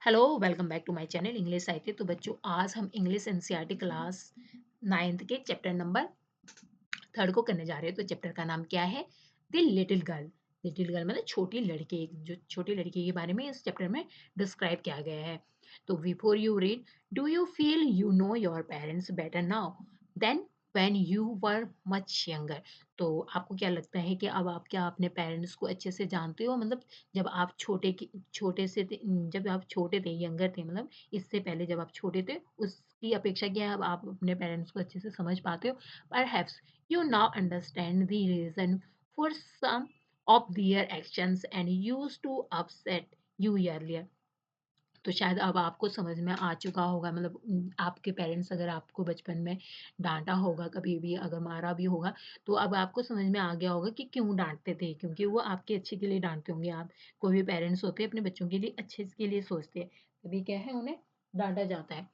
Hello welcome back to my channel English Sahitya. तो बच्चों आज हम इंग्लिश एनसीईआरटी क्लास 9th के चैप्टर नंबर 3rd को करने जा रहे हैं। तो चैप्टर का नाम क्या है? The little girl. Little girl मतलब छोटी लड़की, जो छोटी लड़की के बारे में इस चैप्टर में डिस्क्राइब किया गया है। तो before you read, do you feel you know your parents better now then when you were much younger? तो आपको क्या लगता है कि अब आप क्या अपने पेरेंट्स को अच्छे से जानते हो? मतलब जब आप छोटे से थे, जब आप छोटे थे, यंगर थे, मतलब इससे पहले जब आप छोटे थे, उसकी अपेक्षा क्या है अब आप अपने पेरेंट्स को अच्छे से समझ पाते हो? Perhaps you now understand the reason for some of their actions and used to upset you earlier। तो शायद अब आपको समझ में आ चुका होगा, मतलब आपके पेरेंट्स अगर आपको बचपन में डांटा होगा, कभी भी अगर मारा भी होगा, तो अब आपको समझ में आ गया होगा कि क्यों डांटते थे, क्योंकि वो आपके अच्छे के लिए डांटते होंगे। आप कोई भी पेरेंट्स होते हैं अपने बच्चों के लिए अच्छे के लिए सोचते हैं, तभी क्या है उन्हें डांटा जाता है,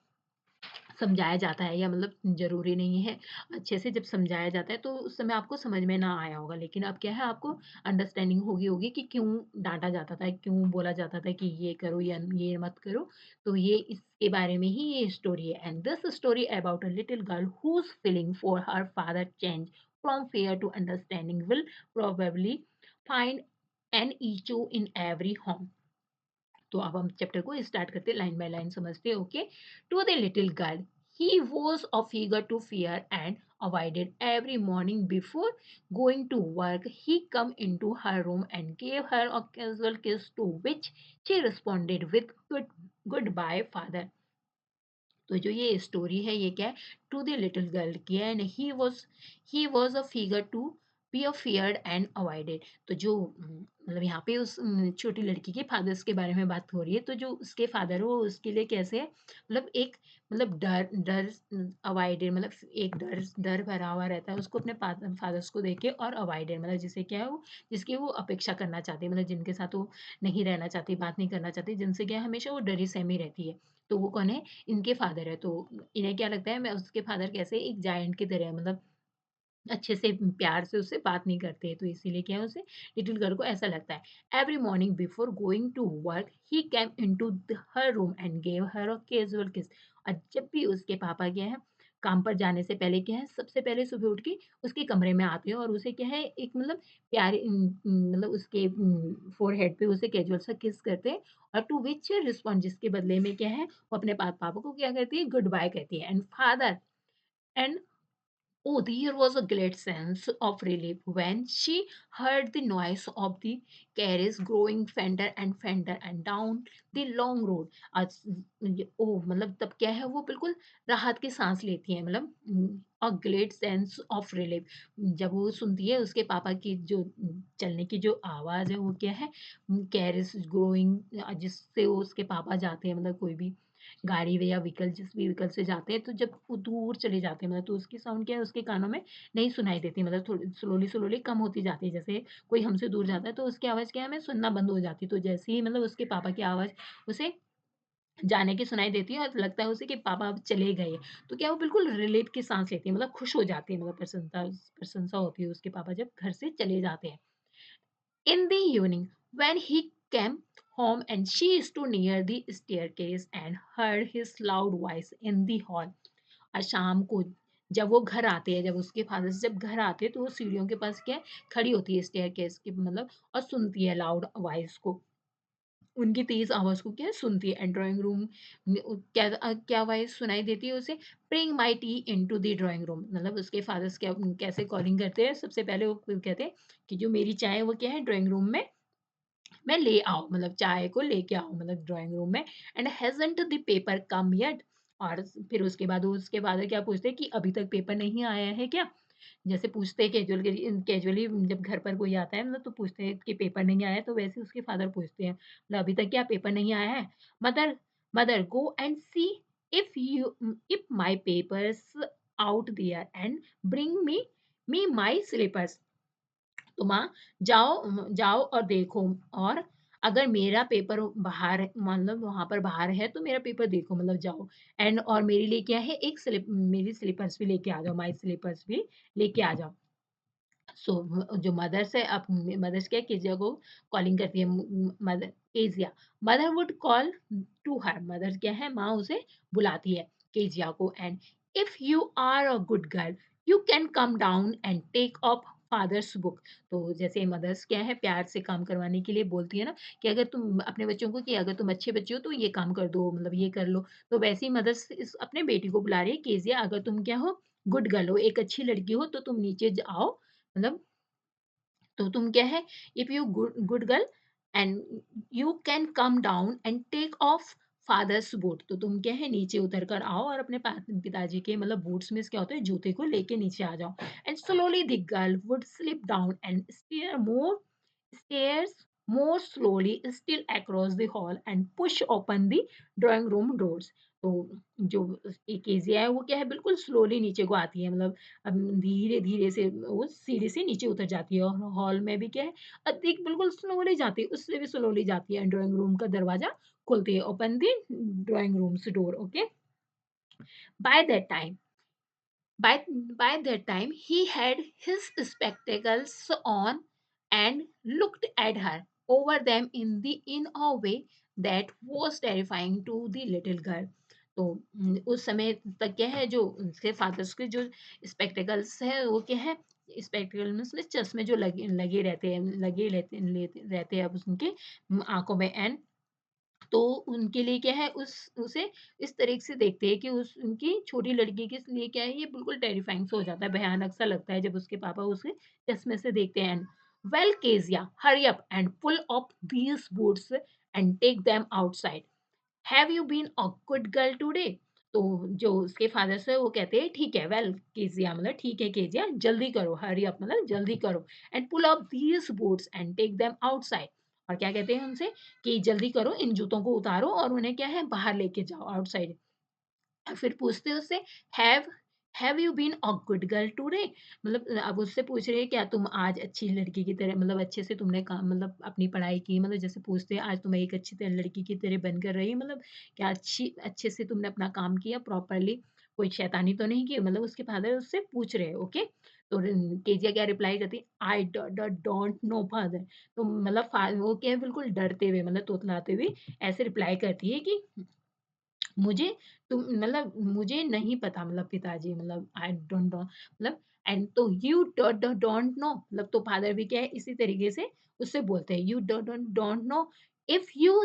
समझाया जाता है, या मतलब ज़रूरी नहीं है। अच्छे से जब समझाया जाता है तो उस समय आपको समझ में ना आया होगा, लेकिन अब क्या है आपको अंडरस्टैंडिंग होगी होगी कि क्यों डाँटा जाता था, क्यों बोला जाता था कि ये करो या ये मत करो। तो ये इसके बारे में ही ये स्टोरी है। And this story about a little girl whose feeling for her father change from fear to understanding will probably find an echo in every home. तो अब हम चैप्टर को स्टार्ट करते हैं, लाइन बाय लाइन समझते हैं। Okay. To the little girl, he was a figure to fear and avoided. Every morning before going to work, he come into her room and gave her a casual kiss, to which she responded with goodbye father। तो जो ये story है ये क्या है? To the little girl की है। And he was a figure to be a feared and avoided. तो जो मतलब यहाँ पे उस छोटी लड़की के फादर्स के बारे में बात हो रही है। तो जो उसके फादर हो उसके लिए कैसे है, मतलब एक मतलब डर डर अवॉइडेड, मतलब एक डर डर भरा हुआ रहता है उसको अपने फादर्स को देख के, और अवॉइडेड मतलब जिसे क्या है वो, जिसकी वो अपेक्षा करना चाहती है, मतलब जिनके साथ वो नहीं रहना चाहती, बात नहीं करना चाहती, जिनसे क्या है हमेशा वो डरी सहमी रहती है। तो वो कौन है? इनके फादर है। तो इन्हें क्या लगता है मैं उसके फादर कैसे एक जायंट की तरह है, मतलब अच्छे से प्यार से उससे बात नहीं करते, तो इसीलिए क्या है उसे, लिटिल गर्ल को ऐसा लगता है। Every morning before going to work he came into her room and gave her a casual kiss. और जब भी उसके पापा क्या है काम पर जाने से पहले क्या है, सबसे पहले सुबह उठ के उसके कमरे में आते हैं और उसे क्या है एक मतलब प्यारे मतलब उसके फोरहेड पे उसे कैजुअल सा किस करते हैं। और टू विच रिस्पॉन्ड, जिसके बदले में क्या है वो अपने पापा को क्या कहती है, गुड बाय कहती है। And father and oh, there was a great sense of relief when she heard the noise of the carriage growing fainter and down the long road। आज ओ मतलब तब क्या है वो बिल्कुल राहत की सांस लेती है, मतलब a great sense of relief. जब वो सुनती है उसके पापा की जो चलने की जो आवाज़ है वो क्या है, कैरिज ग्रोइंग, जिससे वो उसके पापा जाते हैं, मतलब कोई भी गाड़ी या व्हीकल, जिस भी व्हीकल से जाते हैं, तो जब वो दूर चले जाते हैं, मतलब तो उसकी साउंड क्या है उसके कानों में नहीं सुनाई देती, मतलब थोड़ी स्लोली स्लोली कम होती जाती है। जैसे कोई हमसे दूर जाता है तो उसकी आवाज़ क्या है हमें सुनना बंद हो जाती है। तो जैसे ही मतलब उसके पापा की आवाज़ उसे जाने की सुनाई देती है और लगता है उसे कि पापा अब चले गए, तो क्या वो बिल्कुल रिलीफ की सांस लेती है, मतलब खुश हो जाती है, मतलब प्रसन्नता प्रशंसा होती है उसके पापा जब घर से चले जाते हैं। In the evening, when he came home and she stood near the staircase and heard his loud voice in the hall। और शाम को जब वो घर आते हैं, जब उसके फादर से जब घर आते हैं तो वो सीढ़ियों के पास क्या है खड़ी होती है स्टेयरकेस के, मतलब और सुनती है लाउड वॉइस को, उनकी तेज आवाज को क्या है सुनती है। एंड ड्राइंग रूम में क्या वॉइस सुनाई देती है उसे, bring my T into the drawing room. मतलब उसके फादर्स क्या कैसे कॉलिंग करते हैं, सबसे पहले वो कहते हैं कि जो मेरी चाय है वो क्या है ड्राइंग रूम में ले आओ, मतलब चाय को लेके आओ, मतलब ड्राइंग रूम में। And hasn't the paper come yet. और फिर उसके बाद वो उसके बाद क्या पूछते हैं कि अभी तक पेपर नहीं आया है क्या? जैसे पूछते हैं कैजुअली जब घर पर कोई आता है, मतलब तो पूछते हैं कि पेपर नहीं आया है, तो वैसे उसके फादर पूछते हैं मतलब अभी तक क्या पेपर नहीं आया है? Mother mother go and see if my papers out there and bring me my slippers. तो माँ जाओ और देखो, और अगर मेरा पेपर बाहर मतलब वहाँ पर बाहर है तो मेरा पेपर देखो, मतलब जाओ। एंड और मेरे लिए क्या है एक मेरी स्लीपर्स भी लेके आ जाओ, माय स्लीपर्स भी लेके आ जाओ। सो जो मदर्स है, अब मदर्स क्या है, केजिया को कॉलिंग करती है, mother Kezia, mother would call to her, mother क्या है, माँ उसे बुलाती है केजिया को, and if you are a good girl you can come down and take up father's book. तो जैसे मदर्स क्या है, प्यार से काम करवाने के लिए बोलती है ना, कि अगर तुम अपने बच्चों को, कि अगर तुम अच्छे बच्चे हो तो ये काम कर दो, मतलब ये कर लो। तो वैसे ही मदर्स इस अपने बेटी को बुला रही है, केजिया अगर तुम क्या हो, गुड गर्ल हो, एक अच्छी लड़की हो, तो तुम नीचे आओ, मतलब तो तुम क्या है, if you good girl and you can come down and take off father's boot, तो तुम क्या है, नीचे उतर कर आओ और अपने पिताजी के मतलब बूट्स में क्या होता है, जूते को लेके नीचे आ जाओ। And slowly the girl would slip down and stairs more slowly still across the hall and push open the drawing room doors। तो जो एक एजिया है वो क्या है, बिल्कुल स्लोली नीचे को आती है, मतलब धीरे धीरे से वो सीढ़ी से नीचे उतर जाती है, और हॉल में भी क्या है, अधिक बिल्कुल स्लोली जाती है, उससे भी स्लोली जाती है, ड्राइंग रूम का दरवाजा खोलती है, open the drawing rooms door. Okay, by that time by, by that time, he had his spectacles on and looked at her over them in a way that was terrifying to the little girl। तो उस समय तक क्या है, जो उसके fathers के जो स्पेक्टिकल्स है वो क्या है, स्पेक्टिकल में उसमें चश्मे जो लगे लगे रहते हैं, रहते हैं अब उनके आंखों में, एंड तो उनके लिए क्या है, उस उसे इस तरीके से देखते हैं कि उस उनकी छोटी लड़की के लिए क्या है, ये बिल्कुल टेरिफाइंग सा हो जाता है, भयानक सा लगता है जब उसके पापा उसे चश्मे से देखते हैं। Well Kezia hurry up and pull up these boots and take them outside, have you been a good girl today. तो जो उसके फादर से वो कहते हैं, ठीक है, वेल केजिया, मतलब ठीक है केजिया, जल्दी करो, हरी अप मतलब जल्दी करो, and pull up these boots and take them outside, और क्या कहते हैं उनसे, कि जल्दी करो, इन जूतों को उतारो और उन्हें क्या है, बाहर लेके जाओ आउटसाइड। फिर पूछते हैं उससे, have have you been a good girl today, मतलब अब उससे पूछ रही है, क्या तुम आज अच्छी लड़की की तरह, मतलब अच्छे से तुमने काम, मतलब अपनी पढ़ाई की, मतलब जैसे पूछते हैं, आज तुम एक अच्छी तरह लड़की की तरह बनकर रही, मतलब क्या अच्छे से तुमने अपना काम किया प्रॉपरली, कोई शैतानी तो नहीं की, मतलब उसके फादर उससे पूछ रहे हैं। ओके, तो केजिया क्या रिप्लाई करती है, आई डोंट नो फादर। तो मतलब वो क्या है, बिल्कुल डरते हुए, मतलब तोतलाते हुए ऐसे रिप्लाई करती है कि मुझे तुम मतलब मुझे नहीं पता, मतलब पिताजी, मतलब आई डोंट नो, मतलब एंड तो यू डोंट नो, मतलब तो फादर भी क्या है, इसी तरीके से उससे बोलते हैं, you don't know, if you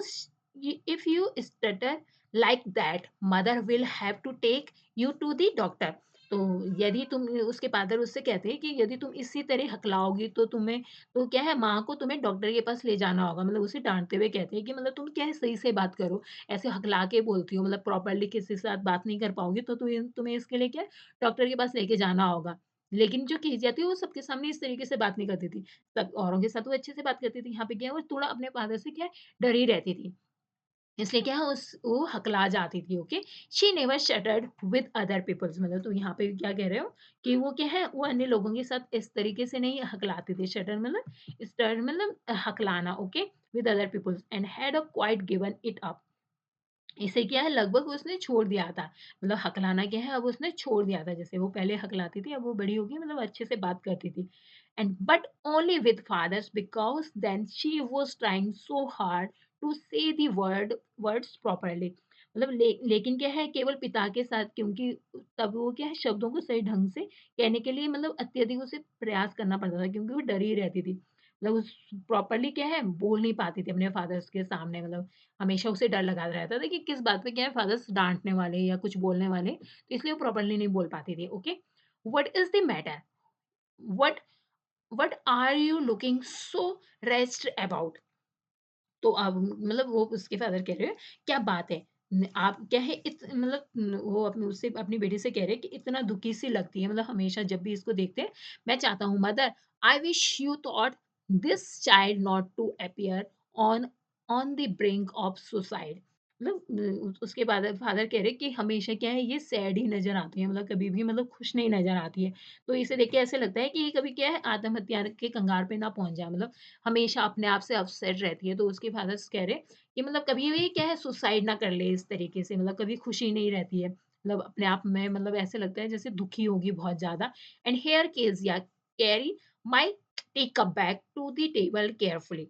if you stutter like that mother will have to take you to the doctor. तो यदि तुम, उसके फादर उससे कहते हैं कि यदि तुम इसी तरह हकलाओगी तो तुम्हें, तो क्या है, माँ को तुम्हें डॉक्टर के पास ले जाना होगा, मतलब उसे डांटते हुए कहते हैं कि मतलब तुम क्या है, सही से बात करो, ऐसे हकला के बोलती हो, मतलब प्रॉपर्ली किसी के साथ बात नहीं कर पाओगी, तो तुम्हें तुम्हें इसके लिए क्या है, डॉक्टर के पास लेके जाना होगा। लेकिन जो की जाती है वो सबके सामने इस तरीके से बात नहीं करती थी, सब औरों के साथ वो अच्छे से बात करती थी, यहाँ पे क्या है, वो थोड़ा अपने फादर से क्या है, डरी रहती थी, इसलिए क्या है, उस वो हकला जाती थी। Okay, she never stuttered with other peoples, मतलब तो यहाँ पे क्या कह रहे हो, कि वो क्या है, वो अन्य लोगों के साथ इस तरीके से नहीं हकलाती थी, शटर मतलब स्टर मतलब हकलाना। Okay, with other peoples and had a quite given it up, इसे क्या है, लगभग उसने छोड़ दिया था, मतलब हकलाना क्या है, अब उसने छोड़ दिया था, जैसे वो पहले हकलाती थी, अब वो बड़ी हो गई, मतलब अच्छे से बात करती थी। And but only with fathers because then she was trying so hard to say the words properly, मतलब लेकिन क्या है, केवल पिता के साथ, क्योंकि तब वो क्या है, शब्दों को सही ढंग से कहने के लिए मतलब अत्यधिक उसे प्रयास करना पड़ता था, क्योंकि वो डरी रहती थी, मतलब उस प्रॉपर्ली क्या है, बोल नहीं पाती थी अपने फादर्स के सामने, मतलब हमेशा उसे डर लगा रहता था कि किस बात पे क्या है, फादर्स डाँटने वाले या कुछ बोलने वाले, तो इसलिए वो प्रॉपर्ली नहीं बोल पाती थी। Okay, what is the matter? What what are you looking so raised about? तो अब मतलब वो उसके फादर कह रहे हैं, क्या बात है? आप क्या है, मतलब वो अपने उससे अपनी बेटी से कह रहे हैं कि इतना दुखी सी लगती है, मतलब हमेशा जब भी इसको देखते हैं, मैं चाहता हूँ mother, I wish you thought this child not to appear on on the brink of suicide, मतलब उसके बाद फादर कह रहे हैं कि हमेशा क्या है, ये सैड ही नज़र आती है, मतलब कभी भी मतलब खुश नहीं नज़र आती है। तो इसे देख के ऐसे लगता है कि ये कभी क्या है, आत्महत्या के कंगार पे ना पहुँच जाए, मतलब हमेशा अपने आप से अपसेट रहती है। तो उसके फादर्स कह रहे कि मतलब कभी भी क्या है, सुसाइड ना कर ले इस तरीके से, मतलब कभी खुशी नहीं रहती है। मतलब अपने आप में मतलब ऐसे लगता है जैसे दुखी होगी बहुत ज़्यादा। And here Kezia carry my take a back to the table carefully.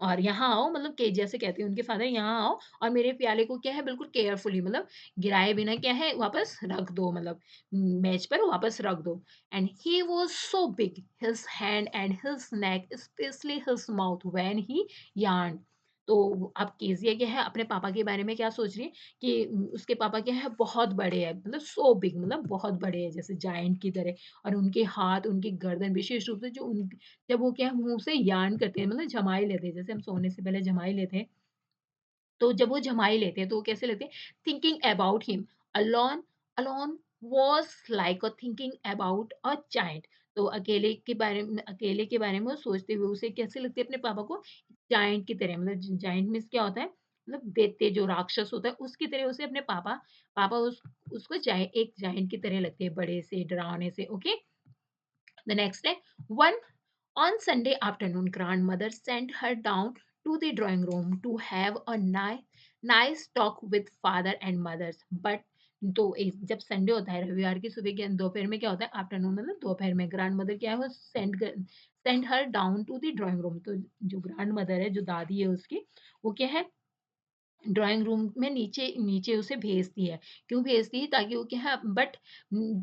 और यहाँ आओ, मतलब कि जैसे कहते हैं उनके फादर, यहाँ आओ और मेरे प्याले को क्या है बिल्कुल केयरफुली, मतलब गिराए बिना क्या है वापस रख दो, मतलब मेज पर वापस रख दो। And he was so big, his hand and his neck, specially his mouth when he yarn. तो अब केजिया क्या है अपने पापा के बारे में क्या सोच रही है कि उसके पापा क्या है बहुत बड़े हैं, मतलब सो बिग, मतलब बहुत बड़े हैं जैसे जायंट की तरह। और उनके हाथ, उनकी गर्दन, विशेष रूप से जो उन, जब वो क्या मुँह से यार्न करते हैं, मतलब जमाई लेते हैं, जैसे हम सोने से पहले जमाई लेते हैं, तो जब वो जमाई लेते हैं तो वो कैसे लेते हैं? Thinking about him alone, alone was like a thinking about a giant. तो अकेले के बारे में वो सोचते हुए उसे कैसे लगती है अपने पापा को? जायंट की तरह, मतलब जायंट मीन्स क्या होता है? मतलब दैत्य जो राक्षस होता है उसकी तरह उसे अपने पापा पापा उस उसको एक जायंट की तरह लगते हैं, बड़े से, डरावने से, okay? The next day, one on Sunday afternoon, grandmother sent her down to the drawing room to have a nice talk with father and mothers. But तो जब संडे होता है, रविवार की सुबह के दोपहर में क्या होता है, आफ्टरनून मतलब दोपहर में, ग्रैंड मदर क्या है वो send her down to the drawing room. तो जो ग्रैंड मदर है, जो दादी है उसकी, वो क्या है ड्राइंग रूम में नीचे नीचे उसे भेजती है। क्यों भेजती है? ताकि वो क्या है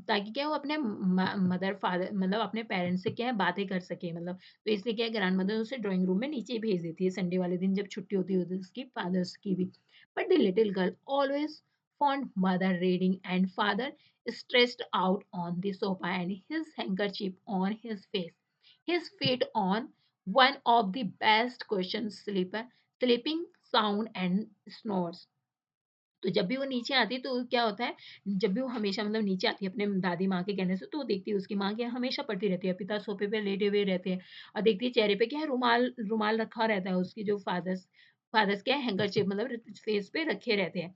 ताकि क्या है वो अपने मदर फादर, मतलब अपने पेरेंट्स से क्या है बातें कर सके, मतलब तो इसलिए क्या है ग्रैंड मदर उसे ड्राइंग रूम में नीचे ही भेज देती है संडे वाले दिन जब छुट्टी होती है उसकी फादर्स की भी। But the little girl always found mother reading and father stressed out on the sofa and his handkerchief on his face, his feet on one of the best cushions, sleeping sound and snores। तो जब भी वो नीचे आती है तो क्या होता है, जब भी वो हमेशा मतलब नीचे आती है अपने दादी माँ के कहने से, तो वो देखती है उसकी माँ क्या है हमेशा पढ़ती रहती है, पिता सोफे पे लेटे हुए रहते हैं और देखती है चेहरे पे क्या है रुमाल रुमाल रखा रहता है, उसकी जो फादर्स फादर्स क्या है हैंकरचीफ मतलब फेस पे रखे रहते हैं।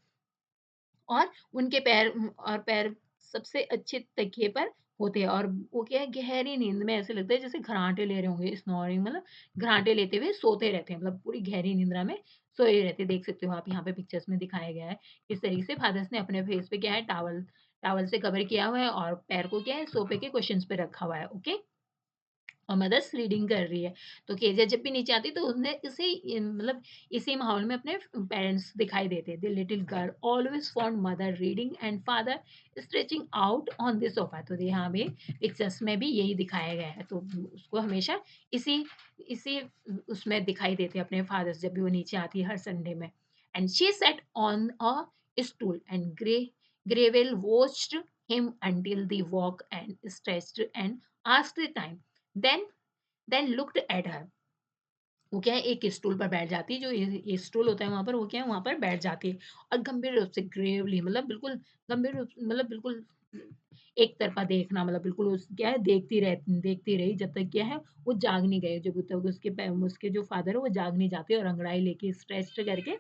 और उनके पैर सबसे अच्छे तकिए पर होते हैं और वो क्या है गहरी नींद में ऐसे लगता है जैसे घराटे ले रहे होंगे, स्नोरिंग मतलब घराटे लेते हुए सोते रहते हैं, मतलब पूरी गहरी निंद्रा में सोए रहते हैं। देख सकते हो आप यहाँ पे पिक्चर्स में दिखाया गया है किस तरीके से फादर्स ने अपने फेस पे क्या है टॉवल टॉवल से कवर किया हुआ है और पैर को क्या है सोफे के कुशन्स पे रखा हुआ है, ओके? और मदर्स रीडिंग कर रही है। तो केजिया जब भी नीचे आती है तो उन्हें मतलब इसी माहौल में अपने पेरेंट्स दिखाई देते हैं। The little girl always found mother reading and father stretching out on the sofa. तो यहाँ भी पिक्चर्स में भी यही दिखाया गया है। तो उसको हमेशा इसी इसी उसमें दिखाई देते हैं अपने फादर्स जब भी वो नीचे आती है हर संडे में। And she set on a stool and gravely watched him until the walk and stretched and asked the time, then looked at her। वो क्या है एक स्टूल पर बैठ जाती है, जो ये स्टूल होता है वहाँ पर, वो क्या है वहाँ पर बैठ जाती है और गंभीर रूप से ग्रेवली मतलब बिल्कुल गंभीर रूप मतलब बिल्कुल एक तरफ़ा देखना, मतलब बिल्कुल उस क्या है देखती रही जब तक क्या है वो जाग नहीं गए, जब तक उसके जो फादर है वो जाग नहीं जाते और अंगड़ाई लेके स्ट्रेच्ड करके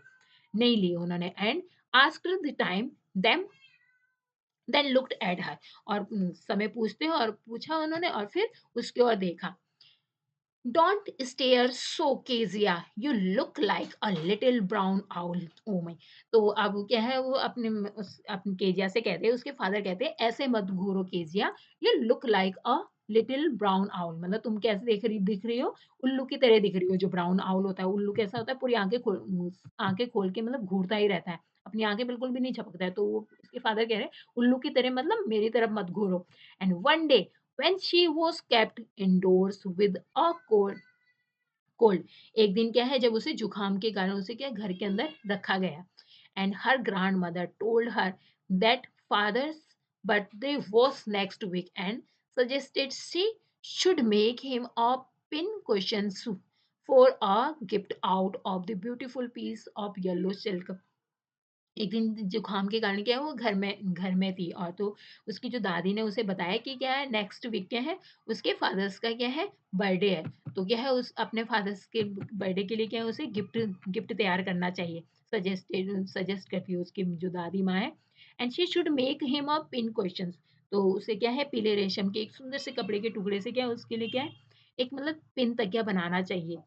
नहीं ली उन्होंने। And asked the time them then looked at her. और समय पूछते हैं और पूछा उन्होंने और फिर उसकी ओर देखा। Don't stare so Kezia, you look like a little brown owl. Oh my. तो अब क्या है वो अपने केजिया से कहते हैं, उसके फादर कहते हैं ऐसे मत घूरो Kezia, you look like a little brown owl, मतलब तुम कैसे दिख रही हो, उल्लू की तरह दिख रही हो। जो ब्राउन आउल होता है, उल्लू कैसा होता है पूरी आंखें खोल के मतलब घूरता ही रहता है, अपनी आंखें बिल्कुल भी नहीं झपकता है। तो वो उसके फादर कह रहे हैं उल्लू की तरह मतलब मेरी तरफ मत घूरो। And one day when she was kept indoors with a cold, एक दिन क्या है जब उसे जुकाम के कारण उसे क्या घर के अंदर रखा गया। And her grand mother told her that father's birthday was next week and suggested she should make him a pin cushion for a gift out of the beautiful piece of yellow silk। एक दिन जुकाम के कारण क्या है वो घर में थी और तो उसकी जो दादी ने उसे बताया कि क्या है नेक्स्ट वीक क्या है उसके फादर्स का क्या है बर्थडे है। तो क्या है उस अपने फादर्स के बर्थडे के लिए क्या है उसे गिफ्ट गिफ्ट तैयार करना चाहिए। सजेस्ट करती है उसकी जो दादी माँ है। And she should make him a pin questions. तो उसे क्या है पीले रेशम के एक सुंदर से कपड़े के टुकड़े से क्या है उसके लिए क्या है एक मतलब पिन तकिया बनाना चाहिए।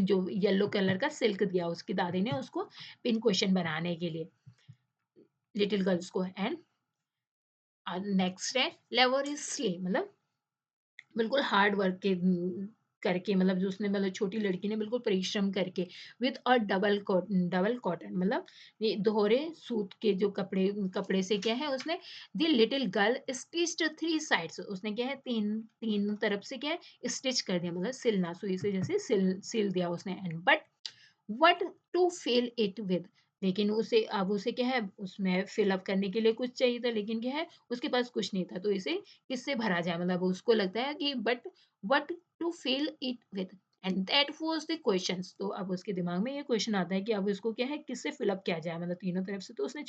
जो येलो कलर का सिल्क दिया उसकी दादी ने उसको पिन क्वेश्चन बनाने के लिए लिटिल गर्ल्स को। एंड नेक्स्ट है लेबोरियसली मतलब बिल्कुल हार्ड वर्क करके, मतलब जो उसने, मतलब छोटी लड़की ने बिल्कुल परिश्रम करके विद अ डबल कॉटन, मतलब ये दोहरे सूत के जो कपड़े कपड़े से क्या है उसने, the little girl stitched three sides, उसने क्या है तीन तीन तरफ से क्या है स्टिच कर दिया, मतलब सिलना, सुई से जैसे सिल दिया उसने। And but what to fill it with, लेकिन उसे अब उसे क्या है उसमें फिल अप करने के लिए कुछ चाहिए था, लेकिन क्या है उसके पास कुछ नहीं था, तो इसे किससे भरा जाए, मतलब उसको लगता है कि but what to fill it with, and that was the questions. तो अब उसके दिमाग में ये क्वेश्चन आता है कि अब इसको क्या है किससे फिल अप किया जाए, मतलब तीनों तरफ से तो उसने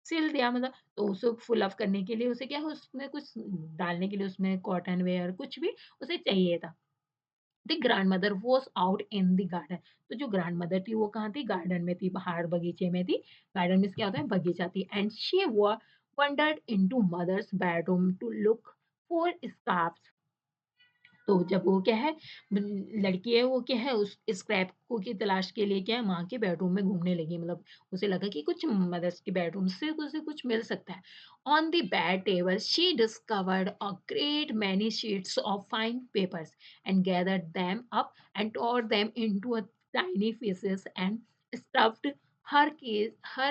सिल दिया, मतलब तो उसे फिल अप करने के लिए उसे क्या है उसमें कुछ डालने के लिए उसमें कॉटन वेयर कुछ भी उसे चाहिए था। The grandmother was out in the garden, तो जो ग्रैंडमदर थी वो कहाँ थी, गार्डन में थी, बाहर बगीचे में थी। गार्डन में क्या होता है, बगीचा थी। And she wandered into mother's bedroom to look for scarfs, तो जब वो क्या है लड़की है वो क्या है उस स्क्रैप को की तलाश के लिए क्या है माँ के बेडरूम में घूमने लगी, मतलब उसे लगा कि कुछ मदर्स के बेडरूम से उसे कुछ मिल सकता है। On the bed table she discovered a great many sheets of fine papers and gathered them up and tore them into a tiny pieces and stuffed her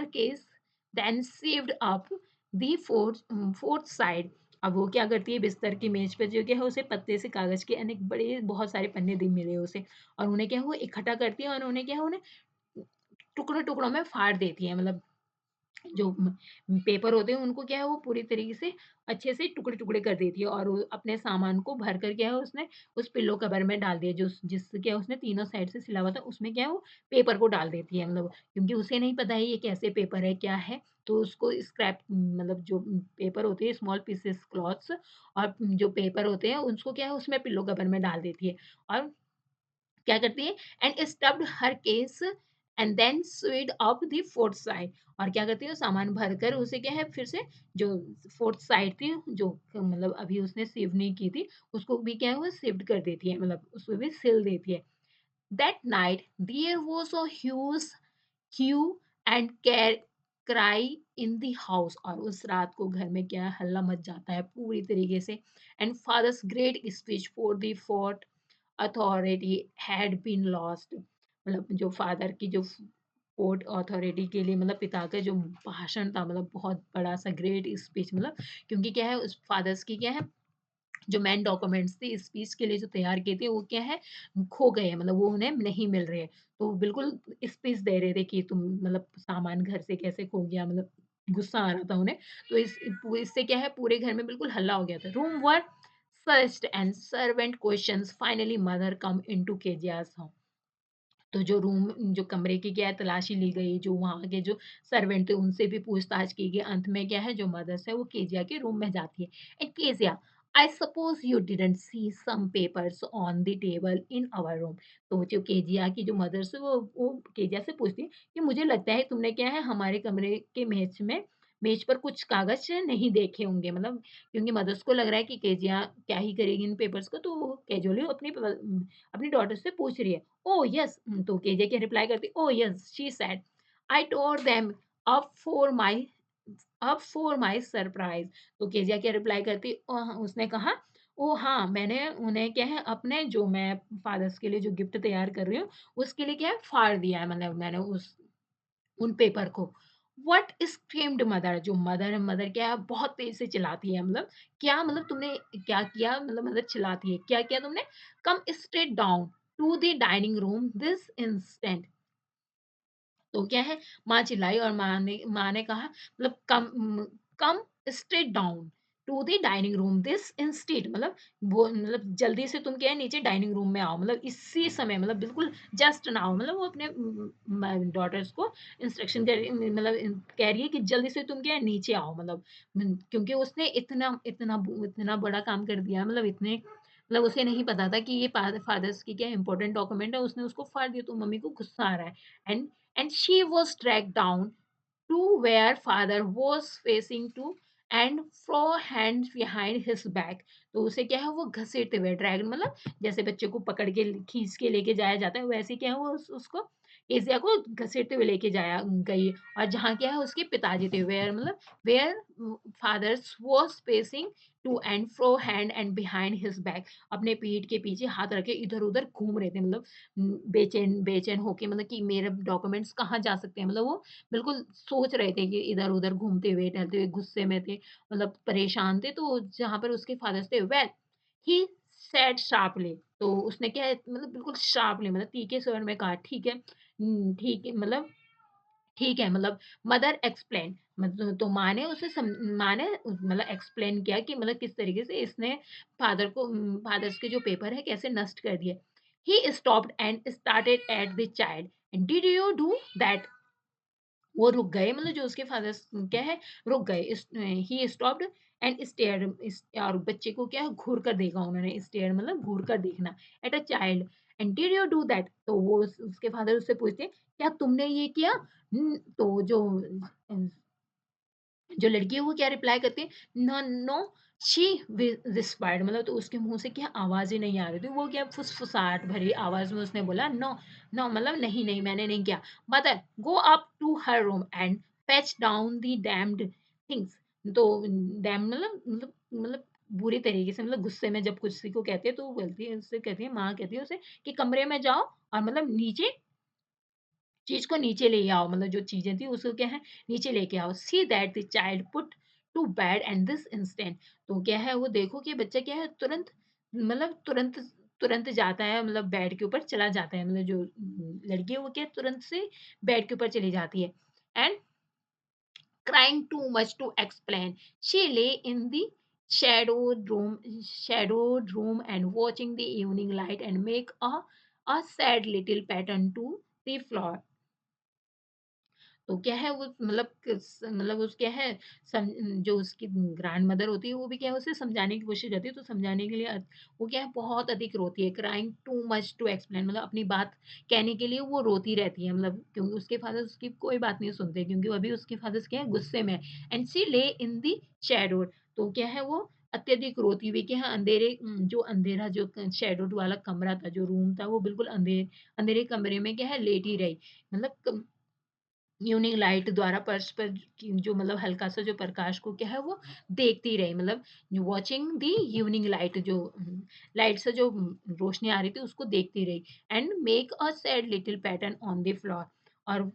case then saved up the fourth side। अब वो क्या करती है बिस्तर की मेज पे जो क्या है उसे पत्ते से कागज के अनेक बड़े बहुत सारे पन्ने दे मिले उसे, और उन्हें क्या है वो इकट्ठा करती है और उन्हें क्या है उन्हें टुकड़ों टुकड़ों में फाड़ देती है, मतलब जो पेपर होते हैं उनको क्या है वो पूरी तरीके से अच्छे से टुकड़े-टुकड़े कर देती है, और वो अपने सामान को भर कर क्या है उसने उस पिल्लो कवर में डाल दिया, जो जिस क्या है उसने तीनों साइड से सिला हुआ था उसमें क्या है वो पेपर को डाल देती है, मतलब क्योंकि उसे नहीं पता है ये कैसे पेपर है, क्या है, तो उसको स्क्रैप मतलब जो पेपर होते हैं स्मॉल पीसेस क्लॉथ्स और जो पेपर होते हैं उसको क्या है उसमें पिल्लो कवर में डाल देती है, और क्या करती है and stuffed her case and then sewed up the fourth side, और क्या करती है सामान भरकर उसे क्या है फिर से जो फोर्थ साइड थी जो मतलब अभी उसने सीव नहीं की थी उसको भी क्या है वो शिफ्ट कर देती है, मतलब उसको भी सिल देती है। That night there was a huge hue and कैर क्राई इन द हाउस, और उस रात को घर में क्या हल्ला मच जाता है पूरी तरीके से। And father's great speech for the fort authority had been lost, मतलब जो फादर की जो फोर्ट अथॉरिटी के लिए मतलब पिता का जो भाषण था, मतलब बहुत बड़ा सा ग्रेट स्पीच, मतलब क्योंकि क्या है उस फादर्स की क्या है जो मेन डॉक्यूमेंट्स थे स्पीच के लिए जो तैयार किए थे वो क्या है खो गए हैं, मतलब वो उन्हें नहीं मिल रहे हैं, तो बिल्कुल स्पीच दे रहे थे कि तुम मतलब सामान घर से कैसे खो गया, मतलब गुस्सा आ रहा था उन्हें। तो इससे क्या है पूरे घर में बिल्कुल हल्ला हो गया था। Room were searched and servant questions finally mother come into Kezia's house, तो जो रूम जो कमरे की क्या है तलाशी ली गई, जो वहाँ के जो सर्वेंट थे उनसे भी पूछताछ की गई। अंत में क्या है जो मदर्स है वो केजिया के रूम में जाती है। And Kezia, I suppose you didn't see some papers on the table in our room, तो जो केजिया की जो मदर्स है वो केजिया से पूछती है कि मुझे लगता है तुमने क्या है हमारे कमरे के मेज पर कुछ कागज नहीं देखे होंगे, मतलब क्योंकि मदर्स को लग रहा है कि केजिया क्या ही करेगी इन पेपर्स को, तो वो कैजुअली अपनी डॉटर से पूछ रही है। ओह यस, तो केजे क्या रिप्लाई करती, oh yes she said, I tore them up for my surprise, तो केजिया क्या रिप्लाई करती, उसने कहा ओ हाँ मैंने उन्हें क्या है अपने जो मैं फादर्स के लिए जो गिफ्ट तैयार कर रही हूँ उसके लिए क्या है फाड़ दिया है, मतलब मैंने उस उन पेपर को। व्हाट स्क्रीम्ड मदर, जो मदर मदर क्या है बहुत तेज से चिल्लाती है, मतलब क्या मतलब तुमने क्या किया, मतलब मदर चिल्लाती है क्या किया तुमने, come straight down to the dining room this instant, तो क्या है माँ चिल्लाई और माँ ने कहा मतलब come straight down to the dining room this instant, मतलब वो मतलब जल्दी से तुम क्या है नीचे डाइनिंग रूम में आओ, मतलब इसी समय, मतलब बिल्कुल जस्ट नाउ, मतलब वो अपने डॉटर्स को इंस्ट्रक्शन कर मतलब कह रही है कि जल्दी से तुम क्या है नीचे आओ, मतलब क्योंकि उसने इतना इतना इतना बड़ा काम कर दिया, मतलब इतने मतलब उसे नहीं पता था कि ये फादर्स की क्या इंपॉर्टेंट डॉक्यूमेंट है, उसने उसको फाड़ दिया, तो मम्मी को गुस्सा आ रहा है। And she was dragged down to where father was facing to and fro hands behind his back, तो उसे क्या है वो घसीटते हुए ड्रैग मतलब जैसे बच्चे को पकड़ के खींच के लेके जाया जाता है वैसे क्या है वो उसको एशिया को घसीटते हुए लेके जाया गई और जहाँ क्या है उसके पिताजी थे where father's was pacing to and fro hand and behind his back अपने पीठ के पीछे हाथ रखे इधर-उधर घूम रहे थे बेचैन बेचैन होके कि मेरे डॉक्यूमेंट्स कहाँ जा सकते हैं वो बिल्कुल सोच रहे थे कि इधर-उधर घूमते हुए, टहलते हुए गुस्से में थे परेशान थे तो जहाँ पर उसके फादर्स थे वेल ही सेड शार्पली तो उसने क्या है बिल्कुल शार्पली तीखे स्वर में कहा ठीक है ठीक है ठीक है मदर एक्सप्लेन तो माँ ने एक्सप्लेन किया कि किस तरीके से इसने फादर्स के जो पेपर है कैसे नष्ट कर दिए he stopped and started at the child and did you do that वो रुक गए जो उसके फादर क्या है रुक गए ही स्टॉप्ड एंड स्टेयर्ड और बच्चे को क्या है घूर कर देखा उन्होंने स्टेयर घूर कर देखना at a child and did you do that तो वो उसके फादर उससे पूछते क्या तुमने ये किया तो जो लड़की है वो क्या रिप्लाई करती है नो नो शी विस्पर्ड तो उसके मुंह से क्या आवाज ही नहीं आ रही थी वो क्या फुसफुसाहट भरी आवाज में उसने बोला नो नो नहीं नहीं मैंने नहीं किया mother go up to her room and fetch down the damned things तो डैम बुरी तरीके से गुस्से में जब किसी को कहते हैं तो वो बोलती है उससे कहती है माँ कहती है उसे कि कमरे में जाओ और नीचे चीज़ को नीचे ले आओ जो चीज़ें थी उसको क्या है नीचे लेके आओ see that the child put to bed and this instant तो क्या है वो देखो कि बच्चा क्या है तुरंत तुरंत तुरंत जाता है बेड के ऊपर चला जाता है जो लड़की है वो क्या तुरंत से बेड के ऊपर चली जाती है and crying too much to explain. She lay in the shadowed room and watching the evening light and make a sad little pattern to the floor. तो क्या है वो उस क्या है जो उसकी ग्रैंड मदर होती है वो भी क्या है उसे समझाने की कोशिश करती है तो समझाने के लिए वो क्या है बहुत अधिक रोती है crying too much to explain अपनी बात कहने के लिए वो रोती रहती है क्योंकि उसके फादर उसकी कोई बात नहीं सुनते क्योंकि अभी उसके फादर क्या है गुस्से में एंड सी ले इन दी शैडो तो क्या है वो अत्यधिक रोती हुई कि हाँ अंधेरे जो अंधेरा जो शेडोड वाला कमरा था जो रूम था वो बिल्कुल अंधेरे कमरे में क्या है लेटी रही मतलब इवनिंग लाइट द्वारा फर्श पर जो हल्का सा जो प्रकाश को क्या है वो देखती रही वॉचिंग द इवनिंग लाइट जो लाइट से जो रोशनी आ रही थी उसको देखती रही and make a sad little pattern on the floor और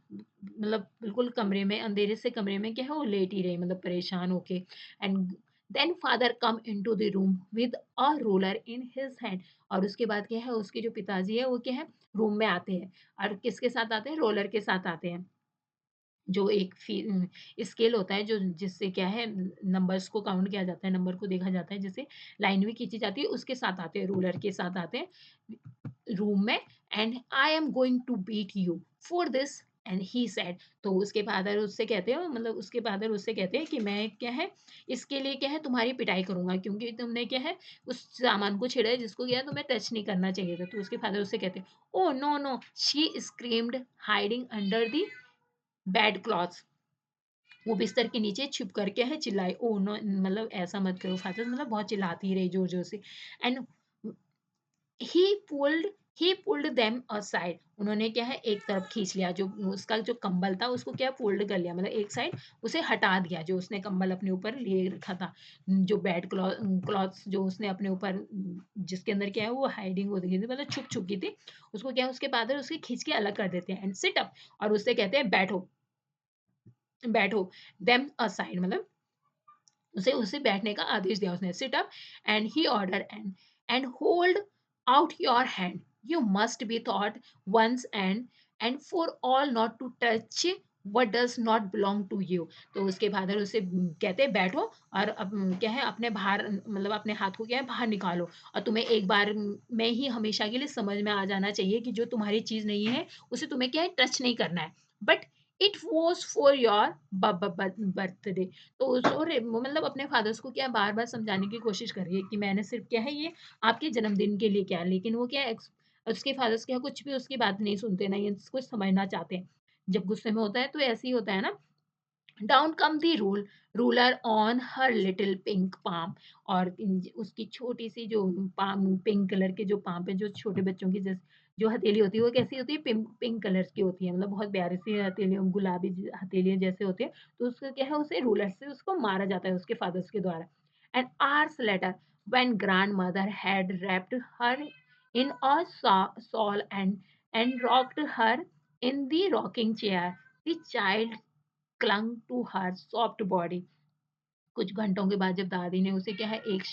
बिल्कुल कमरे में अंधेरे से कमरे में क्या है वो लेटी रही परेशान होके and then father come into the room with a ruler in his hand और उसके बाद क्या है उसके जो पिताजी है वो क्या है रूम में आते हैं और किसके साथ आते हैं रोलर के साथ आते हैं जो एक स्केल होता है जो जिससे क्या है नंबर्स को काउंट किया जाता है, नंबर को देखा जाता है, जिससे लाइन भी खींची जाती है, उसके साथ आते हैं, रूलर के साथ आते हैं रूम में and I am going to beat you for this and he said तो उसके फादर उससे कहते हैं उसके फादर उससे कहते हैं कि मैं क्या है इसके लिए क्या है तुम्हारी पिटाई करूंगा क्योंकि तुमने क्या है उस सामान को छेड़ा है जिसको क्या है तुम्हें टच नहीं करना चाहिए था तो उसके फादर उससे कहते हैं oh no no she screamed hiding under the bed clothes वो बिस्तर के नीचे छुप करके है चिल्लाई ओ नो ऐसा मत करो फादर बहुत चिल्लाती रही जोर जोर से and he pulled he pulled them aside उन्होंने क्या है एक तरफ खींच लिया जो उसका जो कंबल था उसको क्या फोल्ड कर लिया एक साइड उसे हटा दिया जो उसने कंबल अपने ऊपर लिए रखा था जो बेड क्लॉथ्स जो उसने अपने ऊपर जिसके अंदर क्या है वो हाइडिंग हो गई थी छुप छुप गई थी उसको क्या है उसके बाद उसके खींच के अलग कर देते हैं एंड सिट अप और उससे कहते हैं बैठो देम असाइड उसे उसे बैठने का आदेश दिया उसने sit up and he order and hold out your hand you must be thought once and for all not to touch what does not belong to you तो उसके फादर उसे कहते हैं बैठो और अब क्या है अपने बाहर अपने हाथ को क्या है बाहर निकालो और तुम्हें एक बार में ही हमेशा के लिए समझ में आ जाना चाहिए कि जो तुम्हारी चीज नहीं है उसे तुम्हें क्या है टच नहीं करना है but it was for your birthday तो वो अपने फादर्स को क्या बार-बार समझाने की कोशिश कर रही है कि मैंने सिर्फ क्या है ये आपके जन्मदिन के लिए किया है लेकिन वो क्या है उसके फादर्स क्या कुछ भी उसकी बात नहीं सुनते ना ये कुछ समझना चाहते हैं जब गुस्से में होता है तो ऐसे ही होता है ना down calm the ruler on her little pink palm और उसकी छोटी सी जो पाम पिंक कलर के जो पाम पे जो छोटे बच्चों की जैसे जो हथेली होती है वो कैसी होती है? पिंक पिंक कलर की होती है, मतलब बहुत प्यारी सी हथेली, गुलाबी हथेलियाँ जैसे होते हैं, तो उसका क्या है, उसे रूलर से उसको मारा जाता है उसके फादर्स के द्वारा। And hours later when grandmother had wrapped her in a shawl and rocked her in the rocking chair, the child clung to her soft body. कुछ घंटों के बाद जब दादी ने उसे क्या है, एक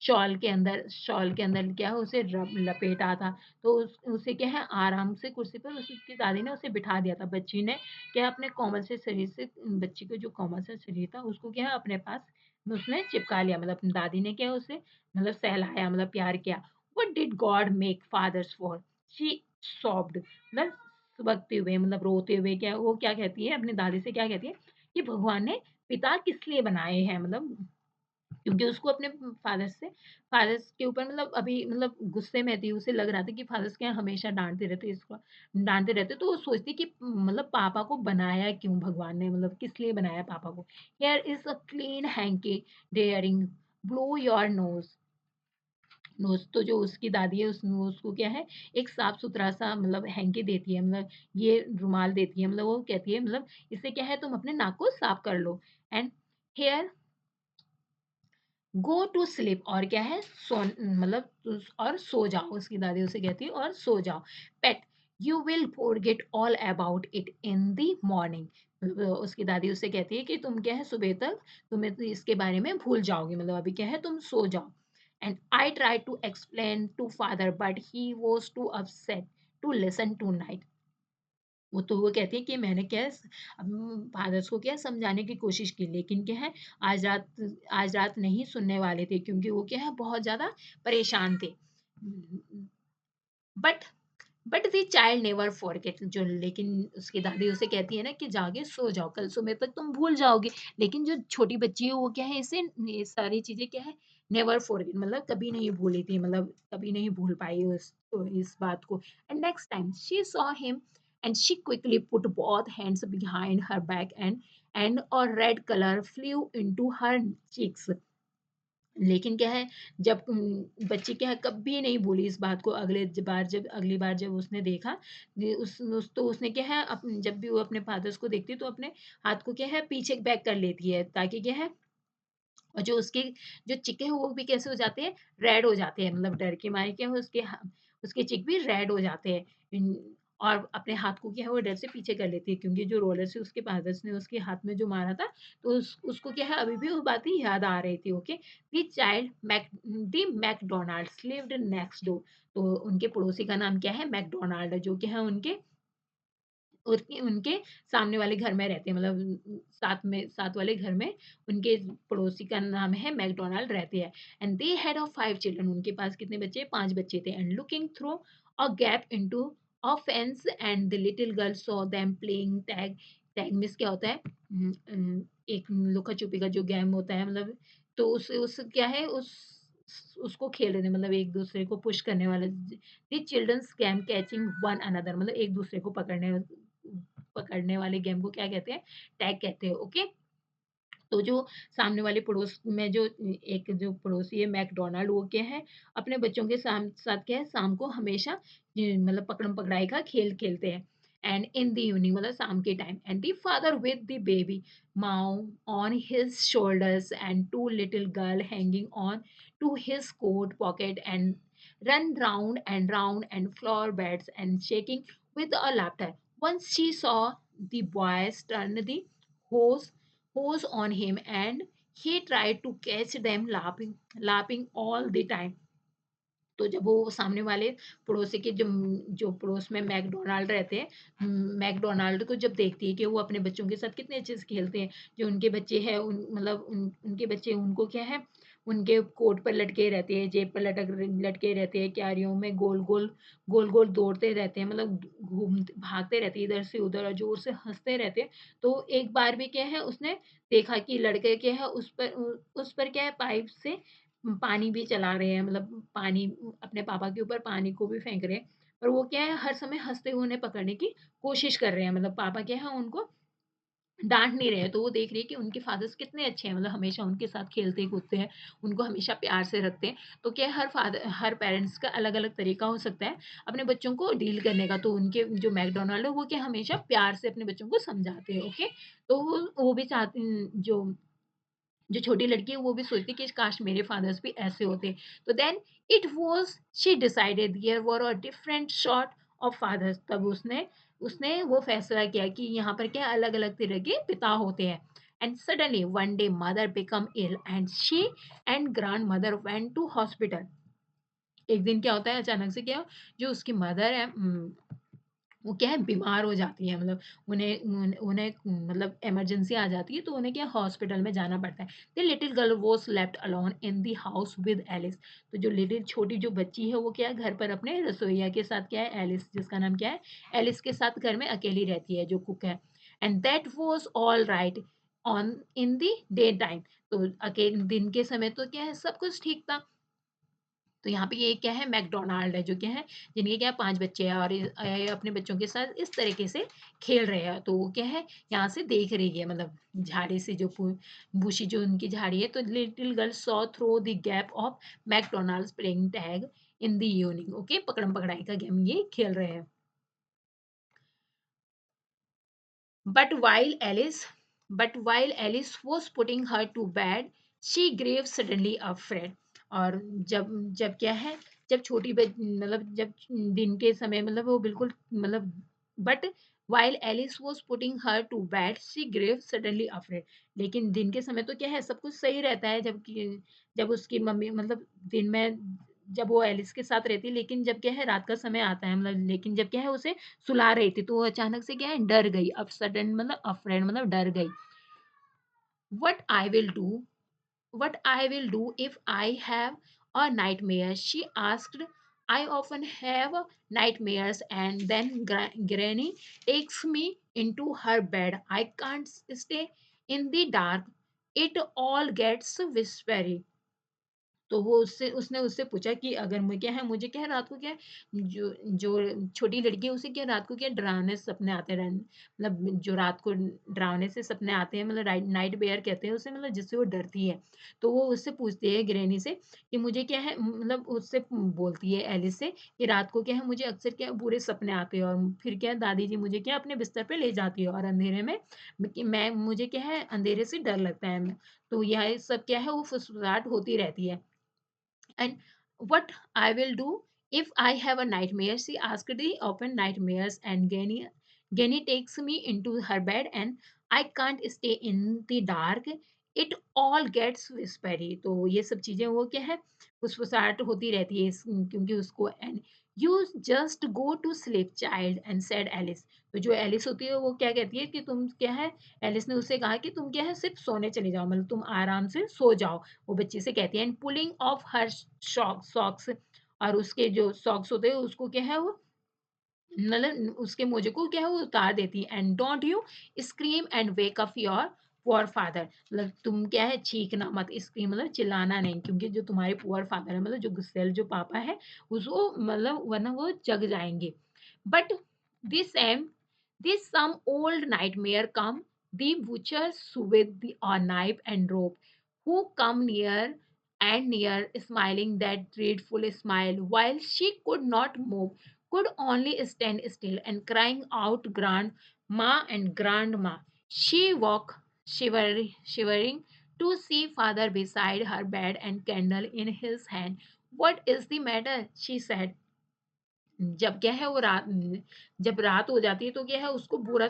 शॉल के अंदर क्या है, उसे लपेटा था, तो उसे क्या है, आराम से कुर्सी पर उसकी दादी ने उसे बिठा दिया था। बच्ची ने क्या अपने कोमल से शरीर से, बच्ची को जो कोमल सा शरीर था उसको क्या है, अपने पास उसने चिपका लिया, मतलब अपनी दादी ने क्या उसे मतलब सहलाया, मतलब प्यार किया। What did God make fathers for, she sobbed, मतलब सुबकते हुए, मतलब रोते हुए, क्या वो क्या कहती है अपनी दादी से, क्या कहती है कि भगवान ने पिता किस लिए बनाए हैं, मतलब क्योंकि उसको अपने फादर्स के ऊपर मतलब अभी मतलब गुस्से में थी, उसे लग रहा था कि फादर्स क्या हमेशा डांटते रहते, तो वो सोचती कि मतलब पापा को बनाया क्यों भगवान ने, मतलब किस लिए बनाया पापा को। Here is a clean hanky daring blow your nose. Nose तो जो उसकी दादी है, उस नोज को क्या है, एक साफ सुथरा सा मतलब हैंकी देती है, मतलब ये रुमाल देती है, मतलब वो कहती है, मतलब इससे क्या है, तुम अपने नाक को साफ कर लो। And here go to sleep, और क्या है, मतलब और सो जाओ, उसकी दादी उसे कहती है और सो जाओ। Pet, you will forget all about it in the morning, उसकी दादी उससे कहती है कि तुम क्या है, सुबह तक तुम्हें तो इसके बारे में भूल जाओगे, मतलब अभी क्या है, तुम सो जाओ। And I try to explain to father but he was too upset to listen tonight. वो कहती है कि मैंने क्या फादर्स को क्या समझाने की कोशिश की, लेकिन क्या है, आज रात आज रात नहीं सुनने वाले थे, क्योंकि वो क्या है, बहुत ज़्यादा परेशान थे। But but the child never forget, जो लेकिन उसकी दादी उसे कहती है ना कि जाके सो जाओ, कल सुबह तक तुम भूल जाओगे। लेकिन जो छोटी बच्ची है वो क्या है, इसे ये सारी चीजें क्या है, नेवर फॉरगेट, मतलब कभी नहीं भूली थी, मतलब कभी नहीं भूल पाई इस बात को। And next time she saw him and she quickly put both hands behind her back and और red colour flew into her cheeks. लेकिन क्या है, जब बच्ची क्या है, कभी नहीं भूली इस बात को। अगली बार जब उसने देखा, तो उसने क्या है, जब भी वो अपने फादर्स को देखती तो अपने हाथ को क्या है, पीछे बैक कर लेती है, ताकि क्या है, और जो उसके जो चिके हैं वो भी कैसे हो जाते हैं, रेड हो जाते हैं, मतलब डर के मारे क्या है, उसके चिक भी रेड हो जाते हैं। और अपने हाथ को क्या है, वो डर से पीछे कर लेती है, क्योंकि जो रोलर से उसके फादर्स ने उसके हाथ में जो मारा था, तो उसको क्या है, अभी भी वो बातें याद आ रही थी। Okay, the McDonald's lived next door, तो उनके पड़ोसी का नाम क्या है, मैकडोनाल्ड, जो कि है उनके उनके उनके सामने वाले घर में रहते हैं, मतलब साथ वाले घर में उनके पड़ोसी का नाम है मैकडोनाल्ड, रहते हैं। And they had of 5 children, उनके पास कितने बच्चे, 5 बच्चे थे। And looking through a gap into a fence and the little girl saw them playing tag. Tag means क्या होता है, एक लुका छुपी का जो गेम होता है, मतलब तो उस क्या है, उसको खेल रहे थे, मतलब एक दूसरे को पुश करने वाले, the childrens game catching one another, मतलब एक दूसरे को पकड़ने वाले गेम को क्या कहते हैं, टैग कहते हैं। ओके, तो जो सामने वाले पड़ोस में जो एक जो पड़ोसी है मैकडोनाल्ड, वो क्या है, अपने बच्चों के साथ क्या है, शाम को हमेशा मतलब पकड़म पकड़ाई का खेल खेलते हैं। एंड इन द इवनिंग, मतलब शाम के time, and the father with the baby माउ on his shoulders and two little girls hanging on to his coat pocket and run round and floor beds and shaking with a laughter. Once she saw the boys turn the hose hose on him and he tried to catch them laughing all the time. तो जब वो सामने वाले पड़ोसी के जो जो पड़ोस में मैकडोनाल्ड रहते हैं, मैकडोनाल्ड को जब देखती है कि वो अपने बच्चों के साथ कितने अच्छे से खेलते हैं, जो उनके बच्चे हैं मतलब उनके बच्चे उनको क्या है, उनके कोट पर लटके रहते हैं, जेब पर लटके रहते हैं, क्यारियों में गोल गोल दौड़ते रहते हैं, मतलब घूम भागते रहते हैं इधर से उधर, और जोर से हंसते रहते हैं। तो एक बार भी क्या है, उसने देखा कि लड़के क्या है, उस पर क्या है, पाइप से पानी भी चला रहे हैं, मतलब पानी अपने पापा के ऊपर पानी को भी फेंक रहे हैं। पर वो क्या है, हर समय हँसते हुए उन्हें पकड़ने की कोशिश कर रहे हैं, मतलब पापा क्या है, उनको डाँट नहीं रहे, तो वो देख रही है कि उनके फ़ादर्स कितने अच्छे हैं, मतलब हमेशा उनके साथ खेलते-कूदते हैं, उनको हमेशा प्यार से रखते हैं। तो क्या है हर पेरेंट्स का अलग-अलग तरीका हो सकता है अपने बच्चों को डील करने का, तो उनके जो मैकडॉनल्ड है वो क्या हमेशा प्यार से अपने बच्चों को समझाते हैं, ओके? तो वो भी जो छोटी लड़की है वो भी सोचती है कि काश मेरे फादर्स भी ऐसे होते। तो then it was she decided there were a different sort of fathers, तब उसने उसने वो फैसला किया कि यहाँ पर क्या अलग-अलग तरह के पिता होते हैं। And suddenly one day mother become ill and she and grandmother went to hospital. एक दिन क्या होता है अचानक से क्या जो उसकी मदर है वो क्या है बीमार हो जाती है, मतलब उन्हें मतलब इमरजेंसी आ जाती है, तो उन्हें क्या हॉस्पिटल में जाना पड़ता है। The little girl was left alone in the house with Alice, तो जो लिटिल छोटी जो बच्ची है वो क्या है घर पर अपने रसोइया के साथ क्या है एलिस जिसका नाम क्या है एलिस के साथ घर में अकेली रहती है जो कुक है। And that was all right on in the day time, तो अकेले दिन के समय तो क्या है सब कुछ ठीक था। तो यहाँ पे ये क्या है मैकडॉनल्ड है जो क्या है जिनके क्या 5 बच्चे हैं और ये अपने बच्चों के साथ इस तरीके से खेल रहे हैं। तो वो क्या है यहाँ से देख रही है मतलब झाड़ी से जो बुशी जो उनकी झाड़ी है, तो little girl saw through the gap of McDonald's playing tag in the evening, okay पकड़म पकड़ाई का गेम ये खेल रहे हैं। But while Alice but while Alice was putting her to bed, she grew suddenly afraid. और जब जब क्या है जब मतलब जब दिन के समय मतलब वो बिल्कुल मतलब but while Alice was putting her to bed, she grew suddenly afraid. लेकिन दिन के समय तो क्या है सब कुछ सही रहता है जबकि जब उसकी मम्मी मतलब दिन में जब वो एलिस के साथ रहती है, लेकिन जब क्या है रात का समय आता है मतलब लेकिन जब क्या है उसे सुला रही थी तो वो अचानक से क्या है डर गई। अब सडन मतलब अफ्रेड मतलब डर गई। What I will do what I will do if I have a nightmare, she asked. I often have nightmares and then Granny takes me into her bed. I can't stay in the dark. It all gets whispery. तो वो उसने उससे पूछा कि अगर मैं क्या है मुझे क्या है रात को क्या है जो जो छोटी लड़की है उसे क्या रात को क्या डरावने सपने आते रहन मतलब जो रात को डरावने से सपने आते हैं मतलब नाइट बेयर कहते हैं उसे मतलब जिससे वो डरती है। तो वो उससे पूछती है ग्रैनी से कि मुझे क्या है मतलब उससे बोलती है एलिस से कि रात को क्या है मुझे अक्सर क्या है बुरे सपने आते हैं और फिर क्या है दादी जी मुझे क्या अपने बिस्तर पे ले जाती है और अंधेरे में मैं मुझे क्या है अंधेरे से डर लगता है। तो यह सब क्या है वो फुसफुसाहट होती रहती है। And what I will do if I have a nightmare? She asked the open nightmares, and Granny takes me into her bed, and I can't stay in the dark. It all gets whispery. तो ये सब चीजें वो क्या है फुसफुसाहट होती रहती है क्योंकि उसको and you just go to sleep child and said Alice. तो जो एलिस होती है वो क्या कहती है कि तुम क्या है एलिस ने उससे कहा कि तुम क्या है सिर्फ सोने चले जाओ मतलब तुम आराम से सो जाओ। वो बच्चे से कहती है and pulling of her socks और उसके जो सॉक्स होते हैं उसको क्या है वो मतलब उसके मोजे को क्या है वो उतार देती है and don't you scream and wake up your poor father, मतलब तुम क्या है चीखना मत स्क्रीम मतलब चिल्लाना नहीं क्योंकि जो तुम्हारे पुअर फादर है मतलब जो गुस्सेल जो पापा है उसको मतलब वरना वो जग जाएंगे। But this same this some old nightmare come, the butchers with a knife and rope, who come near and near, smiling that dreadful smile, while she could not move, could only stand still and crying out, Grandma and Grandma. She woke, shivering, to see father beside her bed and candle in his hand. What is the matter? She said. जब क्या है वो जब रात हो जाती है तो क्या है उसको बुरे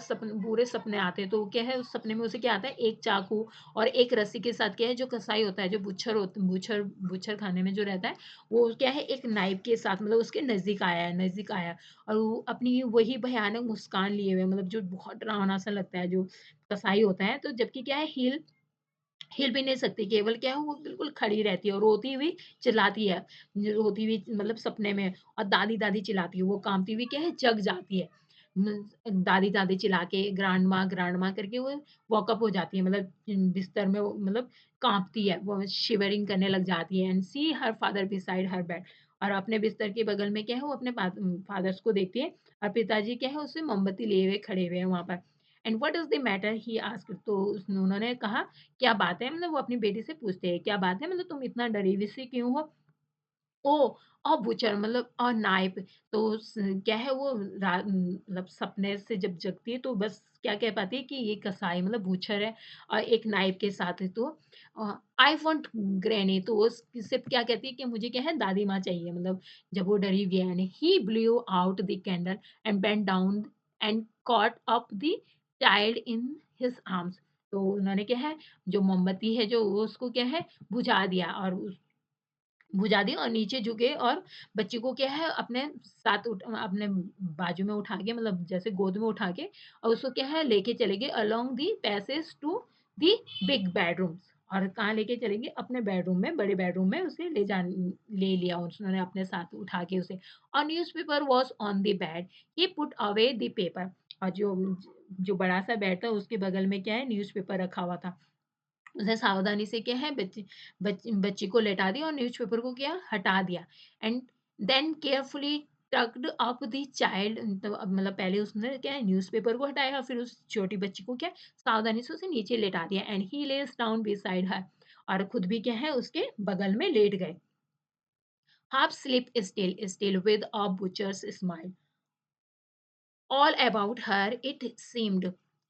सपने आते हैं तो क्या है उस सपने में उसे क्या आता है एक चाकू और एक रस्सी के साथ क्या है जो कसाई होता है जो बुच्छर खाने में जो रहता है वो क्या है एक नाइफ के साथ मतलब उसके नजदीक आया और वो अपनी वही भयानक मुस्कान लिए हुए मतलब जो बहुत डरावना सा लगता है जो कसाई होता है तो जबकि क्या है हिल भी नहीं सकती, केवल क्या है वो बिल्कुल खड़ी रहती है और रोती हुई चिल्लाती है। रोती हुई मतलब सपने में और दादी-दादी चिल्लाती है, वो काँपती हुई क्या है जग जाती है। दादी-दादी चिल्ला के ग्रांडमा करके वो वॉकअप हो जाती है मतलब बिस्तर में वो मतलब काँपती है, वो शिवरिंग करने लग जाती है and see her father beside her bed और अपने बिस्तर के बगल में क्या है वो अपने फादर्स को देखती है और पिताजी क्या है उससे मोमबत्ती लिए हुए खड़े हुए हैं वहाँ पर। And what is the matter he asked, तो उन्होंने कहा क्या बात है, मतलब वो अपनी बेटी से पूछते हैं क्या बात है, मतलब तुम इतना डरी हुई सी क्यों हो? ओह! बुचर मतलब नाइफ, तो क्या है वो मतलब सपने से जब जगती है तो बस क्या कह पाती है कि ये कसाई मतलब बूचर है और एक नाइफ के साथ है, तो आई वांट ग्रैनी, तो वो सिर्फ़ क्या कहती है कि मुझे क्या है दादी माँ चाहिए, मतलब जब वो डरी हुई है, and he blew out the candle and bent down and caught up the child in his arms, तो उन्होंने क्या है जो मोमबत्ती है जो वो उसको क्या है बुझा दिया और बुझा दी और नीचे झुके और बच्ची को क्या है अपने साथ अपने बाजू में उठा के मतलब जैसे गोद में उठा के और उसको क्या है लेके चले गए along the passage to the big bedrooms, और कहाँ लेके चलेंगे अपने बेडरूम में, बड़े बेडरूम में उसे ले लिया उन्होंने अपने साथ उठा के उसे, और newspaper was on the bed, he put away the paper, और जो जो बड़ा सा बेड था उसके बगल में क्या है न्यूज़पेपर रखा हुआ था, उसने सावधानी से क्या है बच्ची को लेटा दिया और न्यूज़पेपर को क्या हटा दिया, and then carefully tucked up the child, तो अब मतलब पहले उसने क्या है न्यूज़पेपर को हटाया फिर उस छोटी बच्ची को क्या सावधानी से उसे नीचे लेटा दिया, and he less down beside her, और खुद भी क्या है उसके बगल में लेट गए, half sleep still with a butcher's smile all about her, it seemed.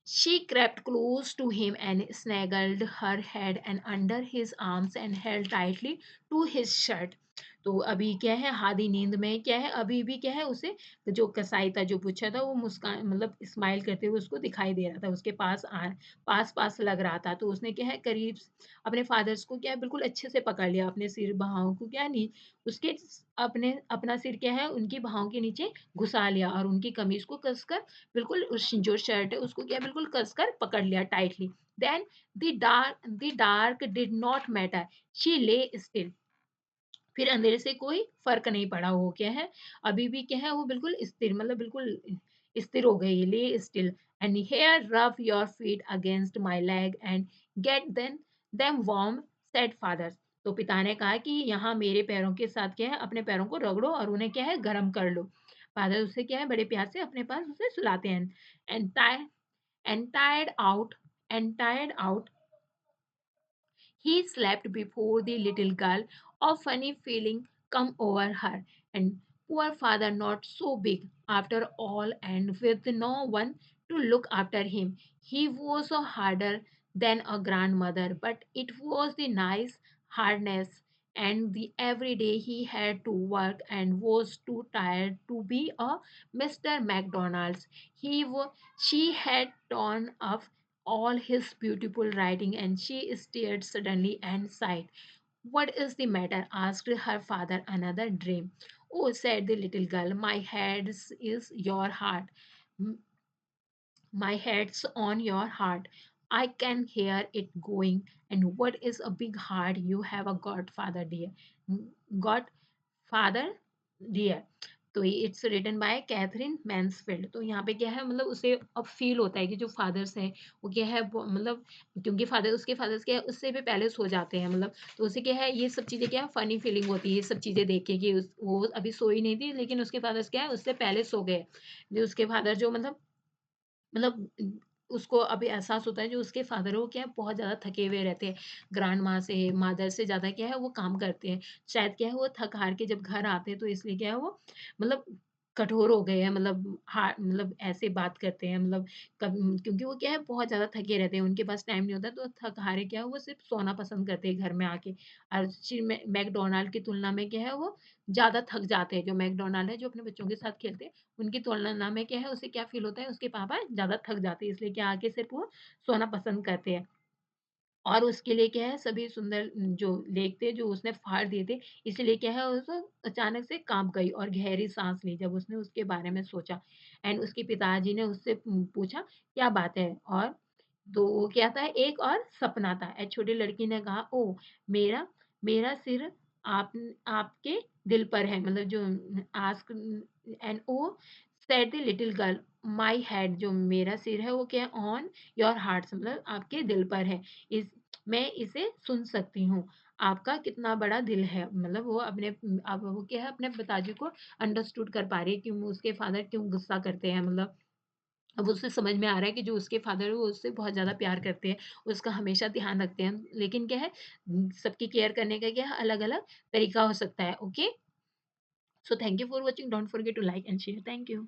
She crept close to him and snuggled her head and under his arms and held tightly to his shirt. तो अभी क्या है आधी नींद में क्या है अभी भी क्या है उसे जो कसाई था जो पूछा था वो मुस्कान मतलब स्माइल करते हुए उसको दिखाई दे रहा था, उसके पास पास लग रहा था, तो उसने क्या है करीब अपने फादर्स को क्या है बिल्कुल अच्छे से पकड़ लिया, अपने सिर बहाव को क्या नहीं उसके अपने अपना सिर क्या है उनकी बाहों के नीचे घुसा लिया और उनकी कमीज को कसकर बिल्कुल उस जो शर्ट है उसको क्या बिल्कुल कसकर पकड़ लिया tightly, then the dark did not matter, she lay still, फिर अंधेरे से कोई फ़र्क नहीं पड़ा, वो क्या है, अभी भी क्या है वो बिल्कुल स्थिर मतलब बिल्कुल स्थिर हो गई, ले still, and here rub your feet against my leg and get them warm, said father, तो पिता ने कहा कि यहाँ मेरे पैरों के साथ क्या है अपने पैरों को रगड़ो और उन्हें क्या है गरम कर लो, फादर उसे क्या है बड़े प्यार से अपने पास उसे सुलाते हैं, and tie and tired out and tired out he slept before the little girl. A funny feeling come over her. And poor father not so big after all and with no one to look after him. He was a harder than a grandmother, but it was the nice hardness and the every day he had to work and was too tired to be a Mr. McDonald's. She had torn up all his beautiful writing, and she stared suddenly and sighed. What is the matter? Asked her father. Another dream. Oh, said the little girl, my head is your heart. My head's on your heart. I can hear it going. And what is a big heart? You have a godfather, dear. Godfather, dear. तो it's written by Katherine Mansfield, तो यहाँ पे क्या है मतलब उसे अब feel होता है कि जो फादर्स हैं वो क्या है मतलब क्योंकि फादर्स क्या है उससे भी पहले सो जाते हैं मतलब, तो उसे क्या है ये सब चीज़ें क्या है फनी फीलिंग होती है ये सब चीज़ें देख के कि वो अभी सोई नहीं थी लेकिन उसके फादर्स क्या है उससे पहले सो गए, जो उसके फादर जो मतलब उसको अभी एहसास होता है जो उसके फादर वो क्या है बहुत ज़्यादा थके हुए रहते हैं। ग्रैंड माँ से, मदर से ज़्यादा क्या है वो काम करते हैं। शायद क्या है वो थक हार के जब घर आते हैं तो इसलिए क्या है वो मतलब कठोर हो गए हैं मतलब मतलब ऐसे बात करते हैं मतलब कब क्योंकि वो क्या है बहुत ज़्यादा थके रहते हैं, उनके पास टाइम नहीं होता तो थक हारे क्या है वो सिर्फ़ सोना पसंद करते हैं घर में आके। और मैकडॉनल्ड की तुलना में क्या है वो ज़्यादा थक जाते हैं। जो मैकडॉनल्ड है जो अपने बच्चों के साथ खेलते हैं उनकी तुलना में क्या है उसे क्या फ़ील होता है उसके पापा ज़्यादा थक जाते हैं इसलिए क्या आके सिर्फ़ वो सोना पसंद करते हैं। और उसके लिए क्या है सभी सुंदर जो लेक थे जो उसने फाड़ दिए थे, इसलिए क्या है उसे अचानक से काँप गई और गहरी साँस ली जब उसने उसके बारे में सोचा। एंड उसके पिताजी ने उससे पूछा क्या बात है? और तो वो क्या था एक और सपना था। छोटी लड़की ने कहा ओह! मेरा मेरा सिर आप आपके दिल पर है मतलब जो ask and oh said the little girl my head जो मेरा सिर है वो क्या है ऑन योर हार्ट्स मतलब आपके दिल पर है। इस मैं इसे सुन सकती हूँ। आपका कितना बड़ा दिल है मतलब वो अपने अब वो क्या है अपने पिताजी को अंडरस्टूड कर पा रही है कि उसके फादर क्यों गुस्सा करते हैं मतलब अब उसे समझ में आ रहा है कि जो उसके फादर है वो उससे बहुत ज़्यादा प्यार करते हैं, उसका हमेशा ध्यान रखते हैं। लेकिन क्या है सबकी केयर करने का क्या है अलग-अलग तरीका हो सकता है, okay? So thank you for watching, don't forget to like and share. Thank you.